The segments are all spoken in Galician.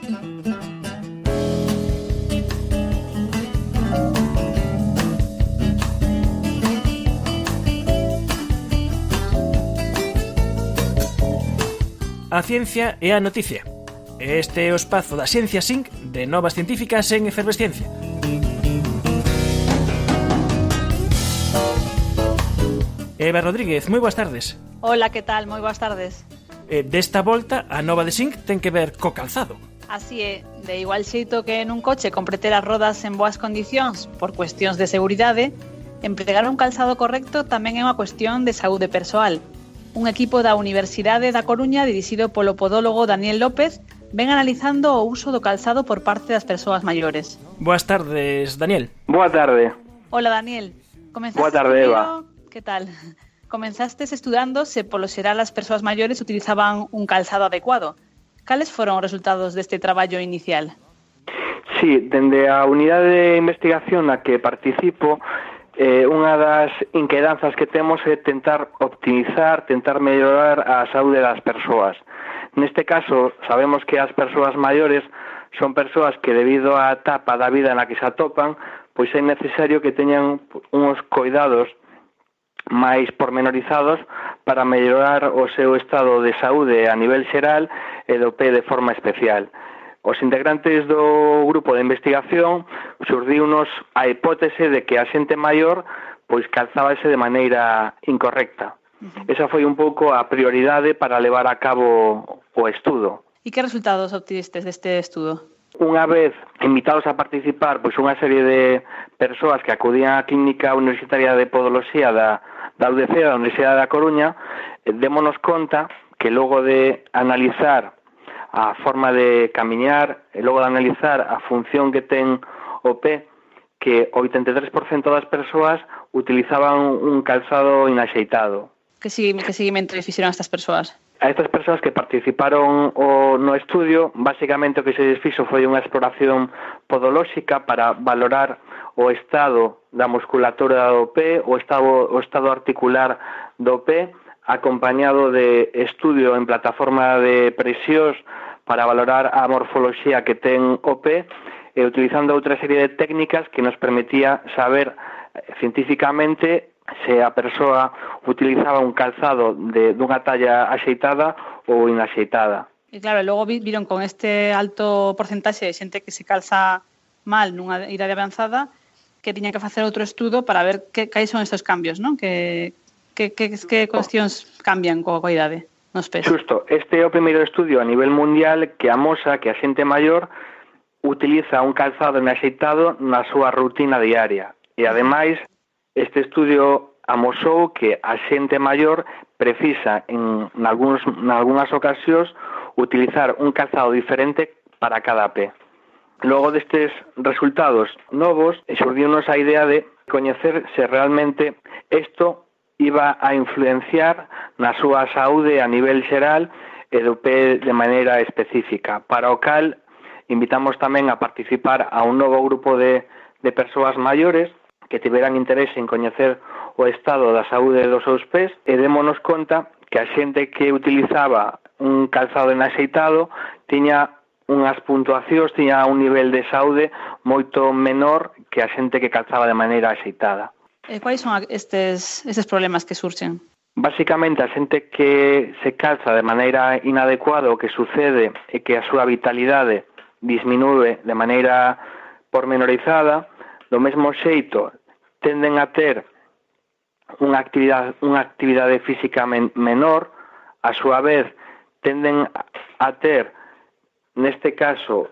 A ciencia é a noticia. Este é o espazo da Ciencia Sinc de novas científicas en efervesciencia. Eva Rodríguez, moi boas tardes. Hola, que tal? Moi boas tardes. Desta volta, a nova de Sinc ten que ver co calzado. Así é, de igual xeito que nun coche compre ter as rodas en boas condicións por cuestións de seguridade, empregar un calzado correcto tamén é unha cuestión de saúde persoal. Un equipo da Universidade da Coruña, dirixido polo podólogo Daniel López, ven analizando o uso do calzado por parte das persoas maiores. Boas tardes, Daniel. Boa tarde. Hola, Daniel. Boa tarde, Eva. Que tal? Comenzastes estudando se polo xeral as persoas maiores utilizaban un calzado adecuado. Cales foron os resultados deste traballo inicial? Sí, dende a unidade de investigación na que participo, unha das inquedanzas que temos é tentar optimizar, tentar mellorar a saúde das persoas. Neste caso, sabemos que as persoas maiores son persoas que, debido á etapa da vida na que se atopan, pois é necesario que teñan uns cuidados máis pormenorizados para mellorar o seu estado de saúde a nivel xeral e do pé de forma especial. Os integrantes do grupo de investigación xurdiunos a hipótese de que a xente maior pois calzábase de maneira incorrecta. Esa foi un pouco a prioridade para levar a cabo o estudo. E que resultados obtivistes deste estudo? Unha vez invitados a participar pois unha serie de persoas que acudían á Clínica Universitaria de Podoloxía da UDC, da Universidade da Coruña, démonos conta que logo de analizar a forma de camiñar e logo de analizar a función que ten o pé, que o 83% das persoas utilizaban un calzado inaxeitado. Que seguimento fixeron estas persoas? A estas persoas que participaron no estudio, basicamente o que se desfixo foi unha exploración podolóxica para valorar o estado da musculatura do pé, o estado articular do pé, acompañado de estudio en plataforma de presións para valorar a morfoloxía que ten o pé, e utilizando outra serie de técnicas que nos permitía saber científicamente se a persoa utilizaba un calzado dunha talla axeitada ou inaxeitada. E claro, logo viron con este alto porcentaxe de xente que se calza mal nunha idade avanzada que tiña que facer outro estudo para ver cais son estes cambios, non? Que cuestións cambian coa idade nos pés. Xusto, este é o primeiro estudio a nivel mundial que amosa que a xente maior utiliza un calzado inaxeitado na súa rutina diaria. E ademais, este estudio amosou que a xente maior precisa en algunhas ocasións utilizar un calzado diferente para cada pé. Logo destes resultados novos, xurdiunos a idea de coñecer se realmente isto iba a influenciar na súa saúde a nivel xeral e do pé de maneira específica. Para o cal, invitamos tamén a participar a un novo grupo de persoas maiores que tiveran interese en coñecer o estado da saúde dos seus pés e démonos conta que a xente que utilizaba un calzado inaxeitado tiña unhas puntuacións, tiña un nivel de saúde moito menor que a xente que calzaba de maneira axeitada. Quais son estes problemas que surxen? Básicamente, a xente que se calza de maneira inadecuada, o que sucede é que a súa vitalidade disminúe de maneira pormenorizada, do mesmo xeito tenden a ter unha actividade física menor, a súa vez tenden a ter, neste caso,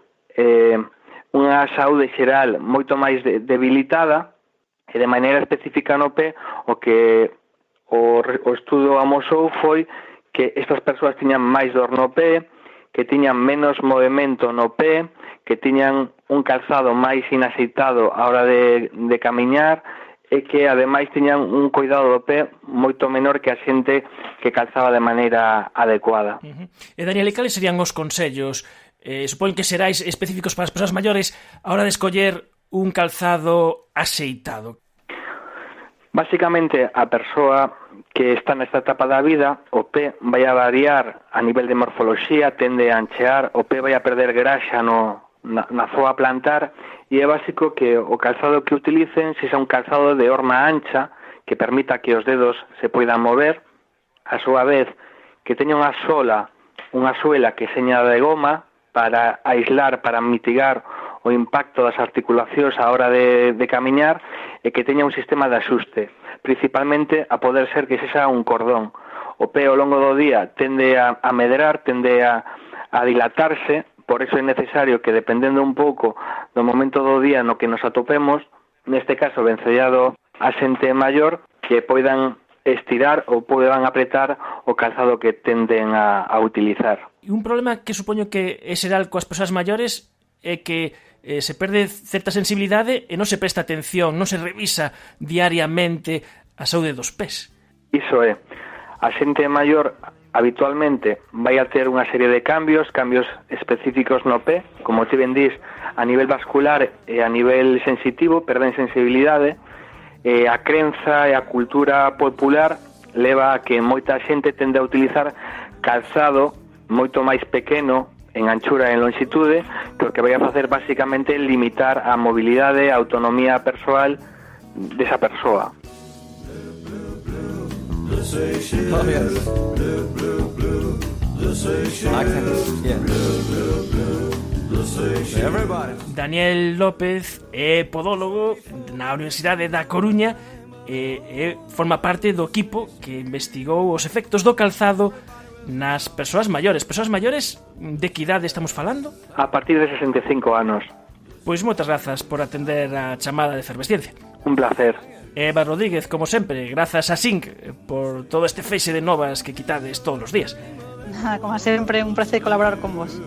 unha saúde xeral moito máis debilitada, e de maneira específica no pé, o que o estudo amosou foi que estas persoas tiñan máis dor no pé, que tiñan menos movimento no pé, que tiñan un calzado máis inaxeitado a hora de camiñar, e que ademais tiñan un cuidado do pé moito menor que a xente que calzaba de maneira adecuada. E Daniel, cales serían os consellos? Supoño que serais específicos para as persoas maiores a hora de escoller un calzado axeitado. Básicamente, a persoa que está nesta etapa da vida, o pé vai a variar a nivel de morfoloxía, tende a anchear, o pé vai a perder graxa na zoa plantar, e é básico que o calzado que utilicen sexa un calzado de horma ancha, que permita que os dedos se poidan mover, a súa vez que teña unha suela que seña de goma para aislar, para mitigar o impacto das articulacións a hora de camiñar, e que teña un sistema de axuste, principalmente a poder ser que sexa un cordón. O pé ao longo do día tende a medrar, tende a dilatarse, por iso é necesario que, dependendo un pouco do momento do día no que nos atopemos, neste caso vencellado a xente maior, que poidan estirar ou poidan apretar o calzado que tenden a utilizar. E un problema que supoño que é xeral coas persoas maiores é que se perde certa sensibilidade e non se presta atención, non se revisa diariamente a saúde dos pés. Iso é. A xente maior habitualmente vai a ter unha serie de cambios específicos no pé, como ti ben dís, a nivel vascular e a nivel sensitivo, perden sensibilidade, e a crenza e a cultura popular leva a que moita xente tende a utilizar calzado moito máis pequeno en anchura e en longitude, que o que vai a facer basicamente limitar a mobilidade e a autonomía persoal desa persoa. Oh, yes. I can, yeah. Everybody. Daniel López é podólogo na Universidade da Coruña e forma parte do equipo que investigou os efectos do calzado nas persoas maiores. Persoas maiores, de que idade estamos falando? A partir de 65 anos. Pois moitas grazas por atender a chamada de Efervesciencia. Un placer. Eva Rodríguez, como sempre, grazas a Sync por todo este feixe de novas que quitades todos os días. Como sempre, un placer colaborar con vos.